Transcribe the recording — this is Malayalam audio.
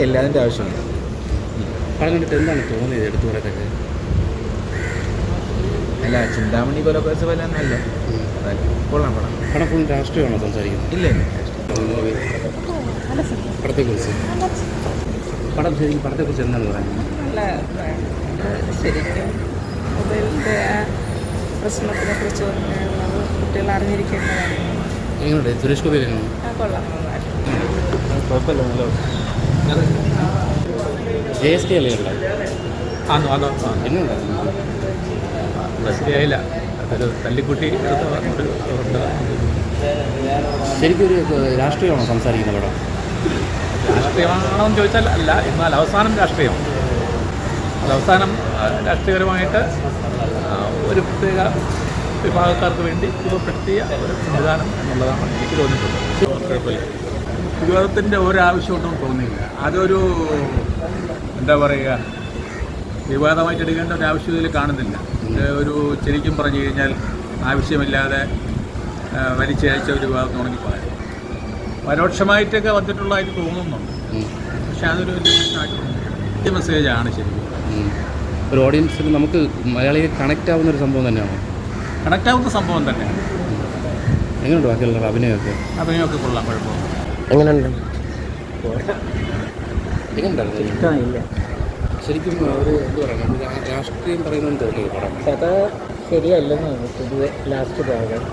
ഇല്ല, അതിൻ്റെ ആവശ്യമില്ല. പടം കണ്ടിട്ട് എന്താണ് തോന്നിയത്? എടുത്തു പറയത്തൊക്കെ അല്ല, ചിന്താമണി കൊലക്കേസ് പോലെ ഒന്നല്ല. കൊള്ളാം പടം. പടം ഫുൾ രാഷ്ട്രീയമാണോ സംസാരിക്കുന്നത്? ഇല്ല പടത്തെക്കുറിച്ച് പടത്തെക്കുറിച്ച് എന്താണ് പറയുന്നത്? ശരിക്കും മൊബൈലിൻ്റെ ആ പ്രശ്നത്തിനെ കുറിച്ച് പറഞ്ഞുള്ളത് കുട്ടികൾ അറിഞ്ഞിരിക്കേണ്ടതാണ്. എങ്ങനെയുണ്ട് സുരേഷ് ഗോപി? എങ്ങനെയാണ്? കൊള്ളാം, കുഴപ്പമില്ല, നല്ല JSK അല്ലേ ഉള്ളത്? എങ്ങനെയുണ്ടായിരുന്നു? ശരിയായില്ല, അതൊരു തല്ലിക്കുട്ടി ശരിക്കും ഒരു രാഷ്ട്രീയമാണോ സംസാരിക്കുന്ന പടം? രാഷ്ട്രീയമാണോ എന്ന് ചോദിച്ചാൽ അല്ല, എന്നാൽ അവസാനം രാഷ്ട്രീയമാണ്. അത് അവസാനം രാഷ്ട്രീയപരമായിട്ട് ഒരു പ്രത്യേക വിഭാഗക്കാർക്ക് വേണ്ടി രൂപപ്പെടുത്തിയ ഒരു സംവിധാനം എന്നുള്ളതാണ് എനിക്ക് തോന്നിയിട്ടുള്ളത്. കുഴപ്പമില്ല. വിവാദത്തിൻ്റെ ഒരാവശ്യമൊന്നും തോന്നിയില്ല. അതൊരു എന്താ പറയുക, വിവാദമായിട്ട് എടുക്കേണ്ട ഒരു ആവശ്യം ഇതിൽ കാണുന്നില്ല. ഒരു ശരിക്കും പറഞ്ഞു കഴിഞ്ഞാൽ ആവശ്യമില്ലാതെ വലിച്ചയച്ച ഒരു വിവാദം തുടങ്ങിപ്പോയത് പരോക്ഷമായിട്ടൊക്കെ വന്നിട്ടുള്ളതായിട്ട് തോന്നുന്നുണ്ട്. പക്ഷെ അതൊരു വലിയ പ്രശ്നമായിട്ട് മെസ്സേജാണ് ശരിക്കും. ഒരു ഓഡിയൻസിന് നമുക്ക് മലയാളിയെ കണക്റ്റ് ആവുന്ന ഒരു സംഭവം തന്നെയാണോ? കണക്റ്റ് ആവുന്ന സംഭവം തന്നെയാണ്. എങ്ങനെയുണ്ട് ബാക്കിയുള്ള അഭിനയമൊക്കെ കൊള്ളാം, കുഴപ്പമില്ല. എങ്ങനെയുണ്ടായിരുന്നു? ശരിക്കും ഒരു എന്ത് പറയുക, രാഷ്ട്രീയം പറയുന്നതെന്ന് തോന്നിയത് പടം കഥ ശരിയല്ലെന്ന് തോന്നുന്നു പൊതുവെ ലാസ്റ്റ് ഭാഗം.